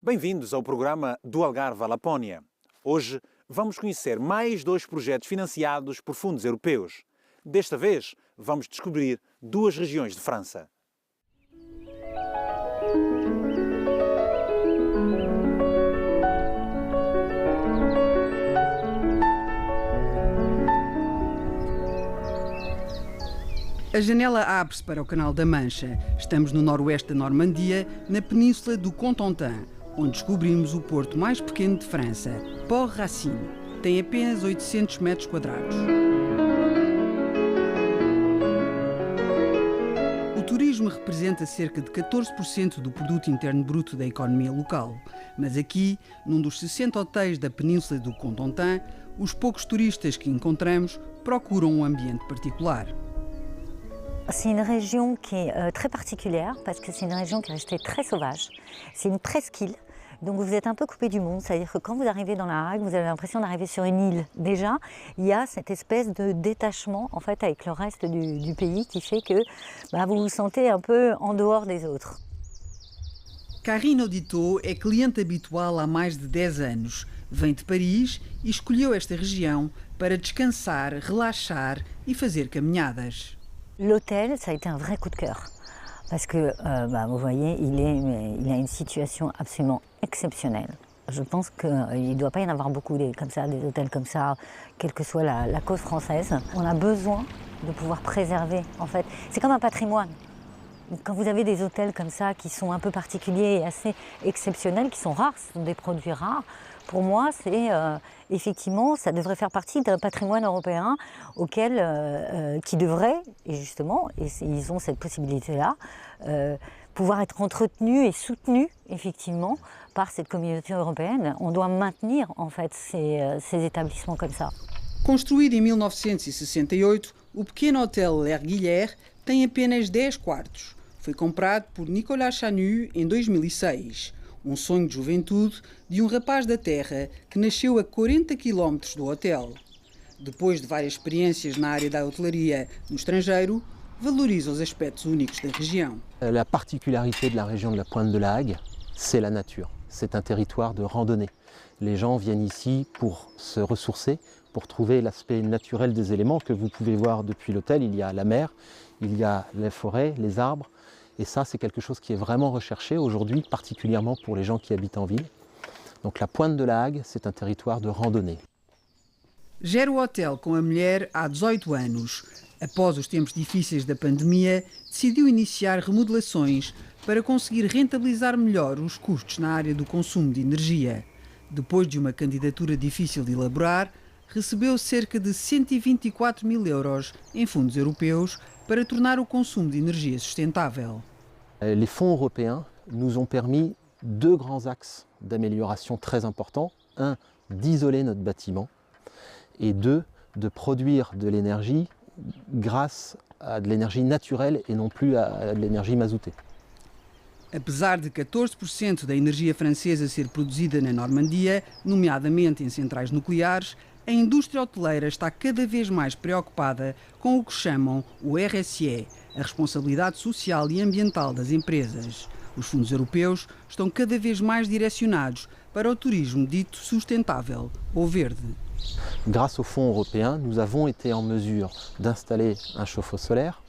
Bem-vindos ao programa Do Algarve à Lapónia. Hoje vamos conhecer mais 2 projetos financiados por fundos europeus. Desta vez, vamos descobrir 2 regiões de França. A janela abre-se para o Canal da Mancha. Estamos no noroeste da Normandia, na península do Cotentin, onde descobrimos o porto mais pequeno de França, Port-Racine. Tem apenas 800 metros quadrados. O turismo representa cerca de 14% do produto interno bruto da economia local. Mas aqui, num dos 60 hotéis da península do Cotentin, os poucos turistas que encontramos procuram um ambiente particular. C'est une région qui est très particulière parce que c'est une région qui est restée très sauvage. C'est une presqu'île, donc vous êtes un peu coupé du monde. C'est-à-dire que quand vous arrivez dans la Hague, vous avez l'impression d'arriver sur une île. Déjà, il y a cette espèce de détachement en fait avec le reste du pays qui fait que vous vous sentez un peu en dehors des autres. Karine Audito é cliente habitual há mais de 10 anos. Vem de Paris e escolheu esta região para descansar, relaxar e fazer caminhadas. L'hôtel, ça a été un vrai coup de cœur parce que, vous voyez, il a une situation absolument exceptionnelle. Je pense qu'il ne doit pas y en avoir beaucoup des hôtels comme ça, quelle que soit la côte française. On a besoin de pouvoir préserver, en fait. C'est comme un patrimoine. Quand vous avez des hôtels comme ça qui sont un peu particuliers et assez exceptionnels, qui sont rares, ce sont des produits rares, pour moi, c'est effectivement, ça devrait faire partie d'un patrimoine européen auquel, qui devrait, et justement, et ils ont cette possibilité-là, pouvoir être entretenu et soutenu, effectivement, par cette communauté européenne. On doit maintenir, en fait, ces établissements comme ça. Construído em 1968, o pequeno hotel L'Erguillière tem apenas 10 quartos. Foi comprado por Nicolas Chanu em 2006. Sonho de juventude de rapaz da terra que nasceu a 40 km do hotel. Depois de várias experiências na área da hotelaria no estrangeiro, valoriza os aspectos únicos da região. La particularité de la région de la Pointe de la Hague, c'est la nature. C'est un territoire de randonnée. Les gens viennent ici pour se ressourcer, pour trouver l'aspect naturel des éléments que vous pouvez voir depuis l'hôtel. Il y a la mer, il y a les forêts, les arbres. Et ça, c'est quelque chose qui est vraiment recherché aujourd'hui, particulièrement pour les gens qui habitent en ville. Donc la Pointe de la Hague, c'est un territoire de randonnée. Gera o hotel com a mulher há 18 anos. Após os tempos difíceis da pandemia, decidiu iniciar remodelações para conseguir rentabilizar melhor os custos na área do consumo de energia. Depois de uma candidatura difícil de elaborar, recebeu cerca de 124 mil euros em fundos europeus para tornar o consumo de energia sustentável. Les fonds européens nous ont permis 2 grands axes d'amélioration très importants. 1, d'isoler notre bâtiment et 2, de produire de l'énergie grâce à de l'énergie naturelle et non plus à de l'énergie mazoutée. Apesar de 14% da energia francesa ser produzida na Normandia, nomeadamente em centrais nucleares, a indústria hoteleira está cada vez mais preocupada com o que chamam o RSE, a responsabilidade social e ambiental das empresas. Os fundos europeus estão cada vez mais direcionados para o turismo dito sustentável ou verde. Grâce aux fonds européens, nous avons été en mesure d'installer un chauffe-eau solaire,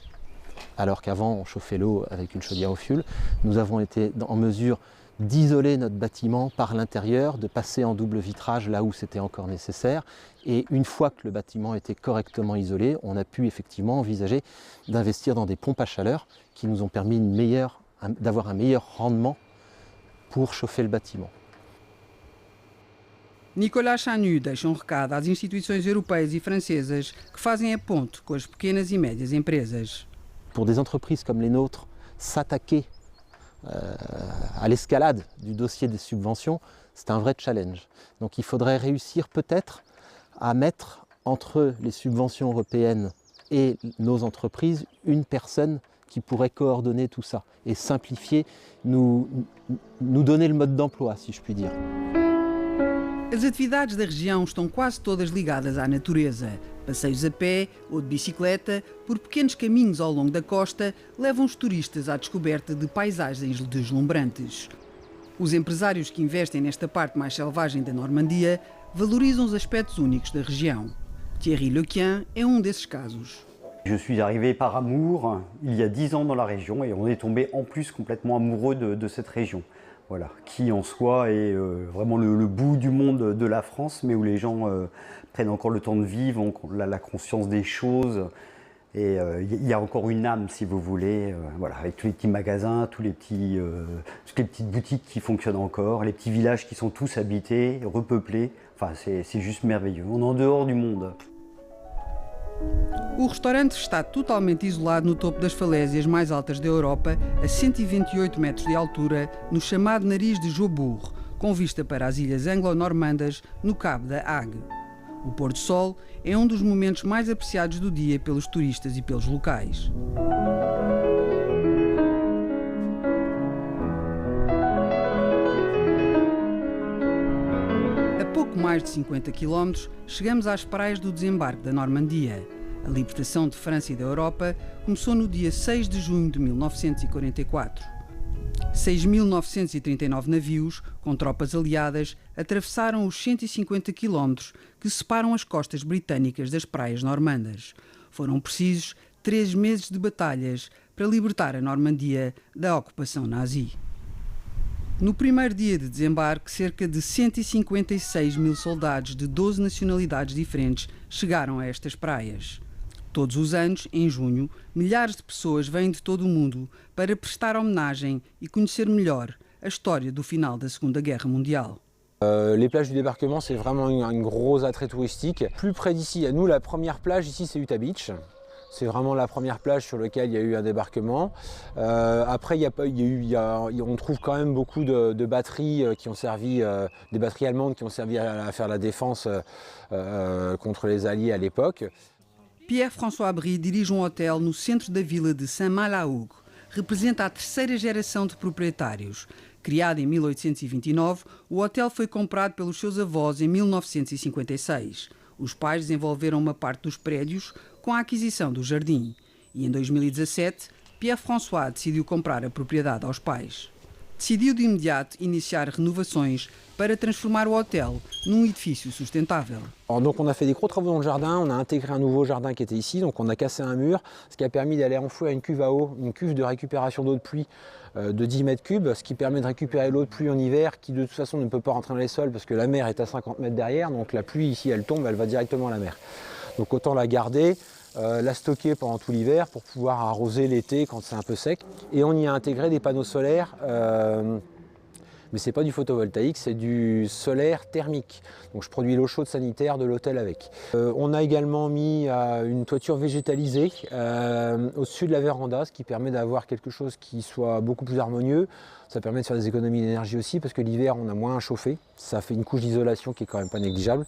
alors qu'avant on chauffait l'eau avec une chaudière au fioul. Nous avons été en mesure d'isoler notre bâtiment par l'intérieur, de passer en double vitrage là où c'était encore nécessaire. Et une fois que le bâtiment était correctement isolé, on a pu effectivement envisager d'investir dans des pompes à chaleur qui nous ont permis d'avoir un meilleur rendement pour chauffer le bâtiment. Nicolas Chanu deixa recado às instituições europeias e francesas que fazem a ponte com as pequenas e médias empresas. Pour des entreprises comme les nôtres, s'attaquer à l'escalade du dossier des subventions, c'est un vrai challenge. Donc il faudrait réussir peut-être à mettre entre les subventions européennes et nos entreprises une personne qui pourrait coordonner tout ça et simplifier, nous donner le mode d'emploi, si je puis dire. As atividades da região estão quase todas ligadas à natureza. Passeios a pé ou de bicicleta por pequenos caminhos ao longo da costa levam os turistas à descoberta de paisagens deslumbrantes. Os empresários que investem nesta parte mais selvagem da Normandia valorisam os aspectos únicos da região. Thierry Lequien est un desses casos. Je suis arrivé par amour il y a 10 ans dans la région et on est tombé en plus complètement amoureux de cette région. Voilà, qui en soi est vraiment le bout du monde de la France, mais où les gens prennent encore le temps de vivre, ont la conscience des choses. Et il y a encore une âme, si vous voulez, voilà, avec tous les petits magasins, toutes les petites boutiques qui fonctionnent encore, les petits villages qui sont tous habités, repeuplés. Enfin, c'est juste merveilleux. On est en dehors du monde. O restaurante está totalmente isolado no topo das falésias mais altas da Europa, a 128 metros de altura, no chamado Nariz de Jobourg, com vista para as ilhas anglo-normandas no Cabo da Hague. O pôr do sol é um dos momentos mais apreciados do dia pelos turistas e pelos locais. A pouco mais de 50 km, chegamos às praias do desembarque da Normandia. A libertação de França e da Europa começou no dia 6 de junho de 1944. 6.939 navios, com tropas aliadas, atravessaram os 150 quilómetros que separam as costas britânicas das praias normandas. Foram precisos 3 meses de batalhas para libertar a Normandia da ocupação nazi. No primeiro dia de desembarque, cerca de 156 mil soldados de 12 nacionalidades diferentes chegaram a estas praias. Todos os anos, em junho, milhares de pessoas vêm de todo o mundo para prestar homenagem e conhecer melhor a história do final da Segunda Guerra Mondiale. Les plages du débarquement, c'est vraiment un gros attrait touristique. Plus près d'ici, nous, la première plage ici, c'est Utah Beach. C'est vraiment la première plage sur laquelle il y a eu un débarquement. Après, on trouve quand même beaucoup de batteries qui ont servi, des batteries allemandes qui ont servi à faire la défense contre les Alliés à l'époque. Pierre-François Abry dirige um hotel no centro da vila de Saint-Malaug. Representa a terceira geração de proprietários. Criado em 1829, o hotel foi comprado pelos seus avós em 1956. Os pais desenvolveram uma parte dos prédios com a aquisição do jardim. E em 2017, Pierre-François decidiu comprar a propriedade aos pais. Decidiu de imediato iniciar renovações para transformar o hotel num edifício sustentável. Alors donc on a fait des gros travaux dans le jardin, on a intégré un nouveau jardin qui était ici, donc on a cassé un mur, ce qui a permis d'aller enfouir une cuve à eau, une cuve de récupération d'eau de pluie de 10 mètres cubes, ce qui permet de récupérer l'eau de pluie en hiver qui de toute façon ne peut pas rentrer dans les sols parce que la mer est à 50 mètres derrière, donc la pluie ici elle tombe, elle va directement à la mer. Donc autant la garder, la stocker pendant tout l'hiver pour pouvoir arroser l'été quand c'est un peu sec. Et on y a intégré des panneaux solaires, mais c'est pas du photovoltaïque, c'est du solaire thermique. Donc je produis l'eau chaude sanitaire de l'hôtel avec. On a également mis une toiture végétalisée au-dessus de la véranda, ce qui permet d'avoir quelque chose qui soit beaucoup plus harmonieux. Ça permet de faire des économies d'énergie aussi parce que l'hiver on a moins à chauffer. Ça fait une couche d'isolation qui est quand même pas négligeable.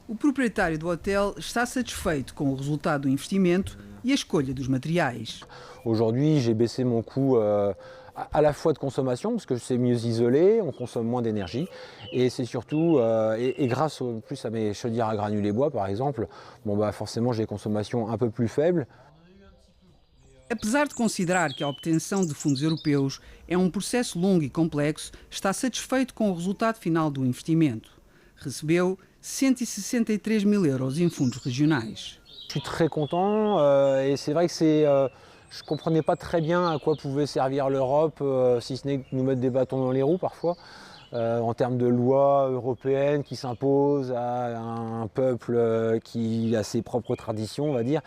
O proprietário do hotel está satisfeito com o resultado do investimento e a escolha dos materiais. Aujourd'hui, j'ai baissé mon coût à la fois de consommation, parce que c'est mieux isolé, on consomme moins d'énergie, et c'est surtout, et grâce plus à mes chaudières à granulés bois par exemple, bon, bah, forcément j'ai des consommations un peu plus faibles. Apesar de considerar que a obtenção de fundos europeus é um processo longo e complexo, está satisfeito com o resultado final do investimento. Recebeu 163 000 euros em fundos régionais. Je suis très content et c'est vrai que je ne comprenais pas très bien à quoi pouvait servir l'Europe, si ce n'est que nous mettre des bâtons dans les roues parfois, en termes de lois européennes qui s'imposent à un peuple qui a ses propres traditions, on va dire.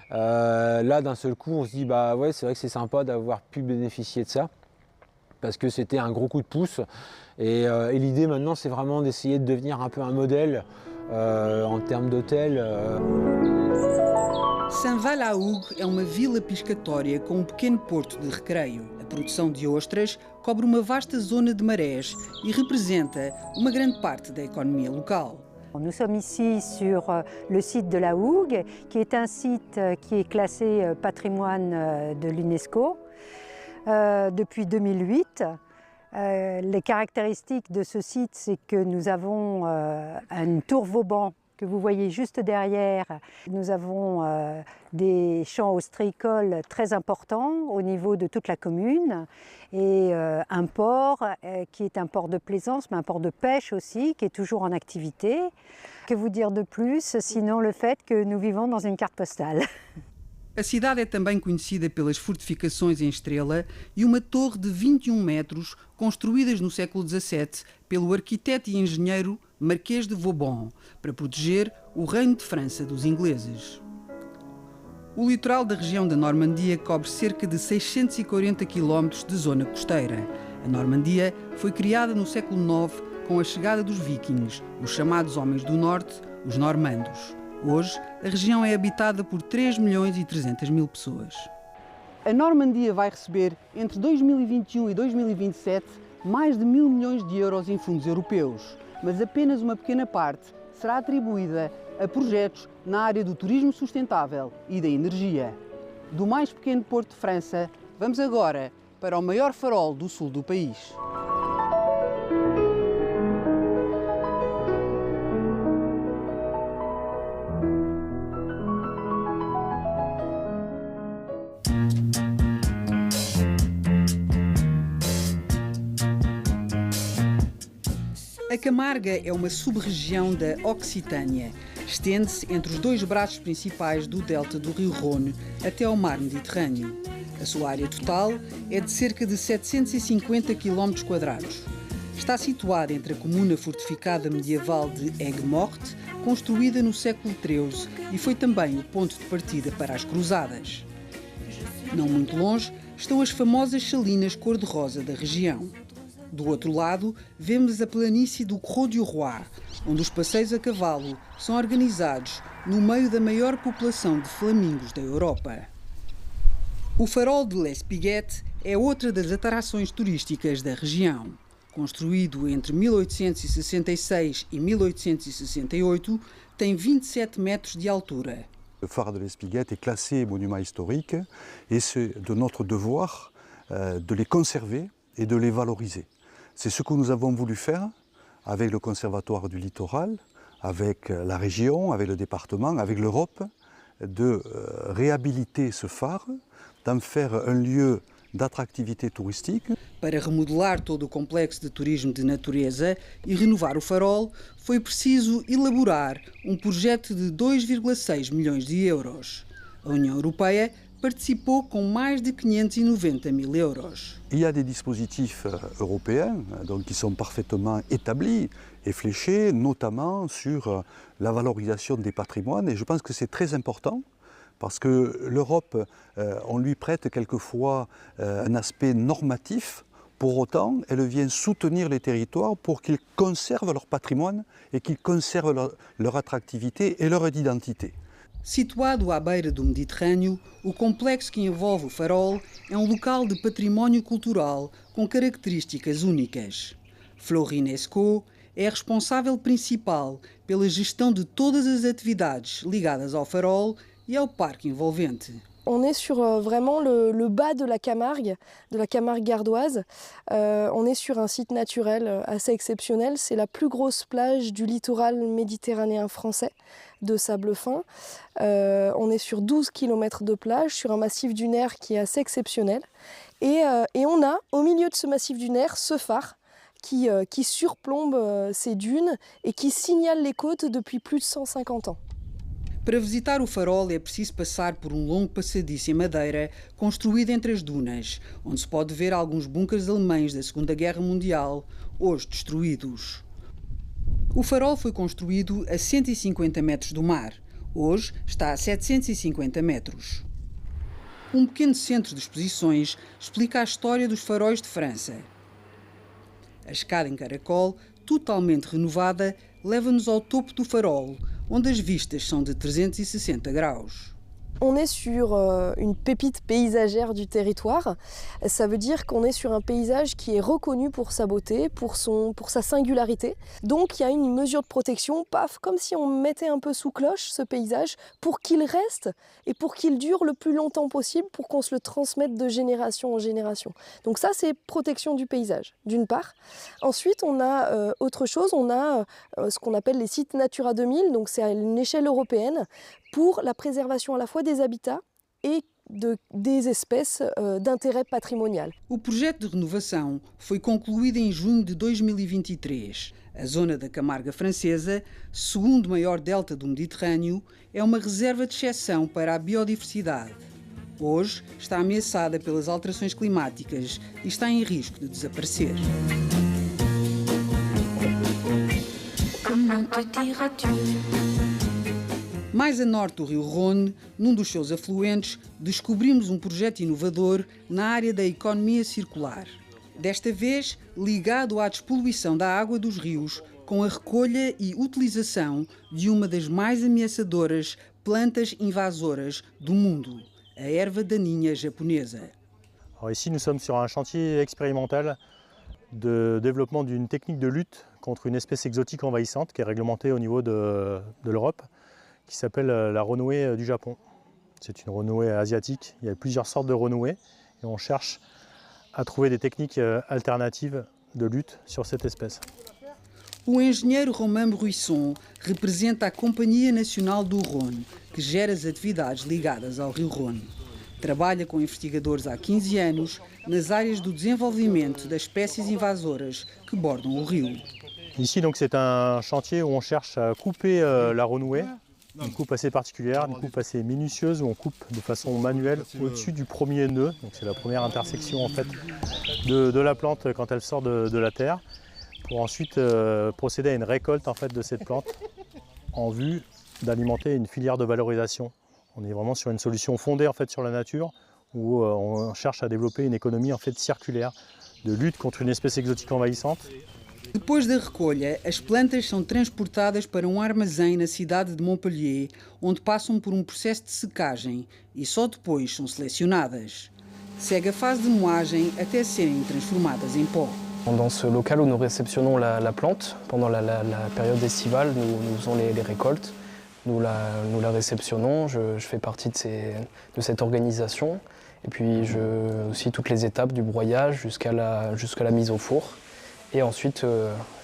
Là, d'un seul coup, on se dit, bah ouais, c'est vrai que c'est sympa d'avoir pu bénéficier de ça, parce que c'était un gros coup de pouce. Et l'idée maintenant, c'est vraiment d'essayer de devenir un peu un modèle en termes d'hôtel. Saint-Valaug é uma vila piscatória com um pequeno porto de recreio. A produção de ostras cobre uma vasta zona de marés e representa uma grande parte da economia local. Nous sommes ici sur le site de la Hougue, qui est un site qui est classé patrimoine de l'UNESCO depuis 2008. Les caractéristiques de ce site, c'est que nous avons une tour Vauban que vous voyez juste derrière, nous avons des champs ostréicoles très importants au niveau de toute la commune et un port qui est un port de plaisance, mais un port de pêche aussi, qui est toujours en activité. Que vous dire de plus, sinon le fait que nous vivons dans une carte postale. A cidade é também conhecida pelas fortificações em Estrela e uma torre de 21 metros, construídas no século XVII pelo arquiteto e engenheiro Marquês de Vauban, para proteger o Reino de França dos ingleses. O litoral da região da Normandia cobre cerca de 640 km de zona costeira. A Normandia foi criada no século IX com a chegada dos vikings, os chamados Homens do Norte, os normandos. Hoje, a região é habitada por 3.300.000 pessoas. A Normandia vai receber, entre 2021 e 2027, mais de 1.000 milhões de euros em fundos europeus, mas apenas uma pequena parte será atribuída a projetos na área do turismo sustentável e da energia. Do mais pequeno porto de França, vamos agora para o maior farol do sul do país. A Camarga é uma sub-região da Occitânia. Estende-se entre os dois braços principais do delta do rio Rhône até ao mar Mediterrâneo. A sua área total é de cerca de 750 km². Está situada entre a comuna fortificada medieval de Aigues-Mortes, construída no século XIII, e foi também o ponto de partida para as cruzadas. Não muito longe estão as famosas salinas cor-de-rosa da região. Do outro lado, vemos a planície do Creux du Roi, onde os passeios a cavalo são organizados no meio da maior população de flamingos da Europa. O farol de l'Espiguette é outra das atrações turísticas da região. Construído entre 1866 e 1868, tem 27 metros de altura. Le phare de l'Espiguette est classé monument historique et c'est de notre devoir de les conserver et de les valoriser. C'est ce que nous avons voulu faire avec le Conservatoire du Littoral, avec la région, avec le département, avec l'Europe, de réhabiliter ce phare, d'en faire un lieu d'attractivité touristique. Para remodelar todo o complexo de turismo de natureza e renovar o farol, foi preciso elaborar um projeto de 2,6 milhões de euros. A União Europeia participou com mais de 590 mil euros. Il y a des dispositifs européens donc, qui sont parfaitement établis et fléchés, notamment sur la valorisation des patrimoines. Et je pense que c'est très important parce que l'Europe, on lui prête quelquefois un aspect normatif. Pour autant, elle vient soutenir les territoires pour qu'ils conservent leur patrimoine et qu'ils conservent leur attractivité et leur identité. Situado à beira do Mediterrâneo, o complexo que envolve o farol é um local de património cultural com características únicas. Florine Escaut é a responsável principal pela gestão de todas as atividades ligadas ao farol e ao parque envolvente. On est sur vraiment le bas de la Camargue gardoise. On est sur un site naturel assez exceptionnel. C'est la plus grosse plage du littoral méditerranéen français de sable fin. On est sur 12 km de plage, sur un massif dunaire qui est assez exceptionnel. Et on a, au milieu de ce massif dunaire, ce phare qui surplombe ces dunes et qui signale les côtes depuis plus de 150 ans. Para visitar o farol é preciso passar por um longo passadiço em madeira construído entre as dunas, onde se pode ver alguns bunkers alemães da Segunda Guerra Mundial, hoje destruídos. O farol foi construído a 150 metros do mar. Hoje está a 750 metros. Um pequeno centro de exposições explica a história dos faróis de França. A escada em caracol, totalmente renovada, leva-nos ao topo do farol, onde as vistas são de 360 graus. On est sur une pépite paysagère du territoire. Ça veut dire qu'on est sur un paysage qui est reconnu pour sa beauté, pour sa singularité. Donc il y a une mesure de protection, paf, comme si on mettait un peu sous cloche ce paysage pour qu'il reste et pour qu'il dure le plus longtemps possible, pour qu'on se le transmette de génération en génération. Donc ça, c'est protection du paysage, d'une part. Ensuite, on a autre chose, on a ce qu'on appelle les sites Natura 2000, donc c'est à une échelle européenne, pour la préservation à la fois des habitats et des espécies d'intérêt patrimonial. O projeto de renovação foi concluído em junho de 2023. A zona da Camarga Francesa, segundo maior delta do Mediterrâneo, é uma reserva de exceção para a biodiversidade. Hoje está ameaçada pelas alterações climáticas e está em risco de desaparecer. Comment te diras-tu? Mais a norte do rio Rhône, num dos seus afluentes, descobrimos um projeto inovador na área da economia circular. Desta vez, ligado à despoluição da água dos rios, com a recolha e utilização de uma das mais ameaçadoras plantas invasoras do mundo, a erva daninha japonesa. Alors ici, nous sommes sur un chantier expérimental de développement d'une technique de lutte contre une espèce exotique envahissante qui est réglementée au niveau de l'Europe, qui s'appelle la renouée du Japon. C'est une renouée asiatique, il y a plusieurs sortes de renouées et on cherche à trouver des techniques alternatives de lutte sur cette espèce. O engenheiro Romain Bruisson representa a Companhia Nacional do Rhône, que gera as atividades ligadas ao rio Rhône. Trabalha com investigadores há 15 anos nas áreas do desenvolvimento das espécies invasoras que bordam o rio. Ici, donc, c'est un chantier où on cherche à couper la renouée, une coupe assez particulière, une coupe assez minutieuse où on coupe de façon manuelle au-dessus du premier nœud. Donc c'est la première intersection en fait de la plante quand elle sort de la terre, pour ensuite procéder à une récolte en fait de cette plante en vue d'alimenter une filière de valorisation. On est vraiment sur une solution fondée en fait sur la nature où on cherche à développer une économie en fait circulaire de lutte contre une espèce exotique envahissante. Depois da recolha, as plantas são transportadas para um armazém na cidade de Montpellier, onde passam por um processo de secagem e só depois são selecionadas. Segue a fase de moagem até serem transformadas em pó. Dans ce local où nous réceptionnons la plante, pendant la période estivale, nous faisons les récoltes, nous la réceptionnons, je fais partie de cette organisation, et puis aussi toutes les étapes du broyage jusqu'à la mise au four. Et ensuite,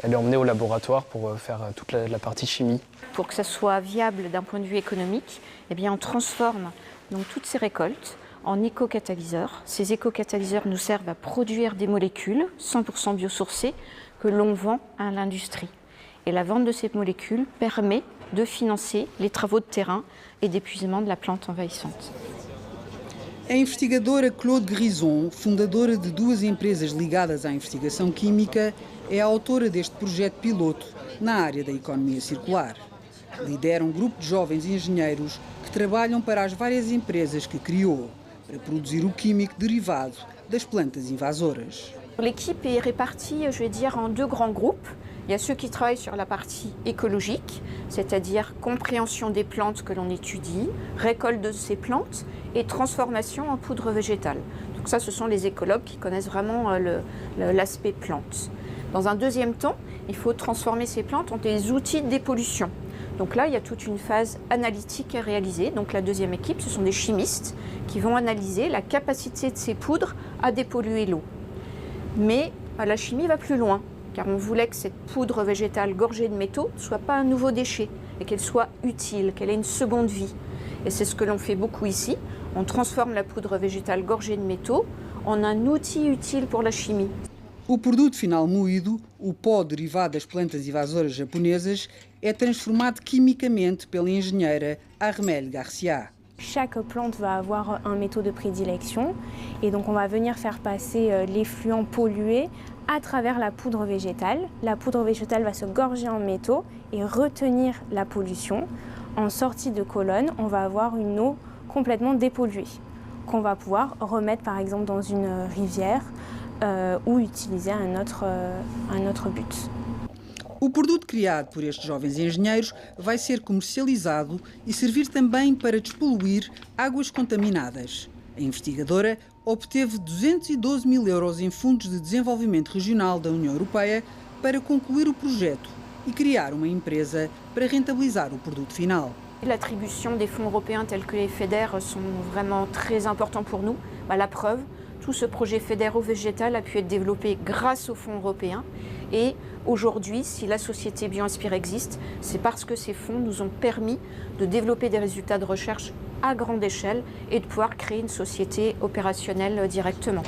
elle est emmenée au laboratoire pour faire toute la partie chimie. Pour que ça soit viable d'un point de vue économique, eh bien, on transforme donc toutes ces récoltes en éco-catalyseurs. Ces éco-catalyseurs nous servent à produire des molécules 100% biosourcées que l'on vend à l'industrie. Et la vente de ces molécules permet de financer les travaux de terrain et d'épuisement de la plante envahissante. A investigadora Claude Grison, fundadora de duas empresas ligadas à investigação química, é a autora deste projeto piloto na área da economia circular. Lidera um grupo de jovens engenheiros que trabalham para as várias empresas que criou, para produzir o químico derivado das plantas invasoras. L'équipe est répartie, je vais dire, en deux grands groupes. Il y a ceux qui travaillent sur la partie écologique, c'est-à-dire compréhension des plantes que l'on étudie, récolte de ces plantes et transformation en poudre végétale. Donc ça, ce sont les écologues qui connaissent vraiment l'aspect plante. Dans un deuxième temps, il faut transformer ces plantes en des outils de dépollution. Donc là, il y a toute une phase analytique à réaliser. Donc la deuxième équipe, ce sont des chimistes qui vont analyser la capacité de ces poudres à dépolluer l'eau. Mais la chimie va plus loin, car on voulait que cette poudre végétale gorgée de métaux ne soit pas un nouveau déchet et qu'elle soit utile, qu'elle ait une seconde vie. Et c'est ce que l'on fait beaucoup ici. On transforme la poudre végétale gorgée de métaux en un outil utile pour la chimie. O produto final moído, o pó derivado das plantas invasoras japonesas, é transformado quimicamente pela engenheira Armelle Garcia. Chaque plante va avoir un métaux de prédilection et donc on va venir faire passer l'effluent pollué à travers la poudre végétale. La poudre végétale va se gorger en métaux et retenir la pollution. En sortie de colonne, on va avoir une eau complètement dépolluée qu'on va pouvoir remettre par exemple dans une rivière ou utiliser à un autre but. O produto criado por estes jovens engenheiros vai ser comercializado e servir também para despoluir águas contaminadas. A investigadora obteve 212 mil euros em fundos de desenvolvimento regional da União Europeia para concluir o projeto e criar uma empresa para rentabilizar o produto final. L'attribution des fonds européens tels que les FEDER sont vraiment très importants pour nous. La preuve, tout ce projet fédéro-végétal a pu être développé grâce aux fonds européens. Et aujourd'hui, si la société BioInspire existe, c'est parce que ces fonds nous ont permis de développer des résultats de recherche à grande échelle et de pouvoir créer une société opérationnelle directement.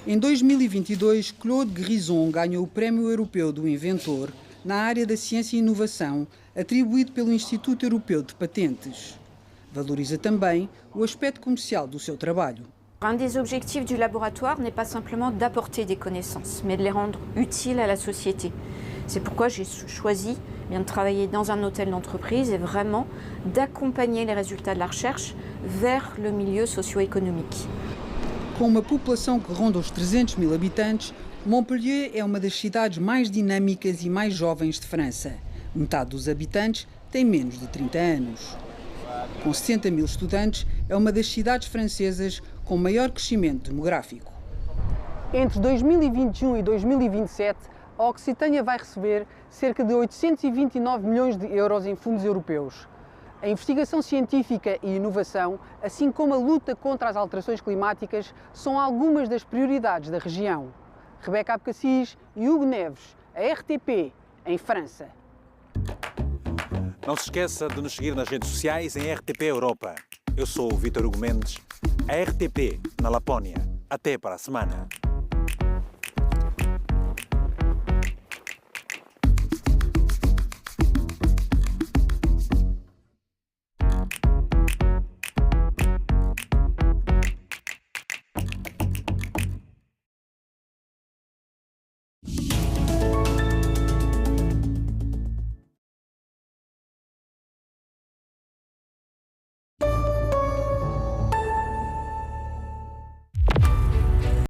Em 2022, Claude Grison ganhou o Prémio Europeu do Inventor na área da ciência e inovação, atribuído pelo Instituto Europeu de Patentes. Valoriza também o aspecto comercial do seu trabalho. Un des objectifs du laboratoire n'est pas simplement d'apporter des connaissances, mais de les rendre utiles à la société. C'est pourquoi j'ai choisi de travailler dans un hôtel d'entreprise et vraiment d'accompagner les résultats de la recherche vers le milieu socio-économique. Com uma população que ronda os 300 mil habitantes, Montpellier é uma das cidades mais dinâmicas e mais jovens de França. Metade dos habitantes tem menos de 30 anos. Com 60 mil estudantes, é uma das cidades francesas com maior crescimento demográfico. Entre 2021 e 2027, a Occitânia vai receber cerca de 829 milhões de euros em fundos europeus. A investigação científica e inovação, assim como a luta contra as alterações climáticas, são algumas das prioridades da região. Rebeca Abcacis e Hugo Neves, a RTP, em França. Não se esqueça de nos seguir nas redes sociais em RTP Europa. Eu sou o Vítor Hugo Mendes, a RTP na Lapónia. Até para a semana.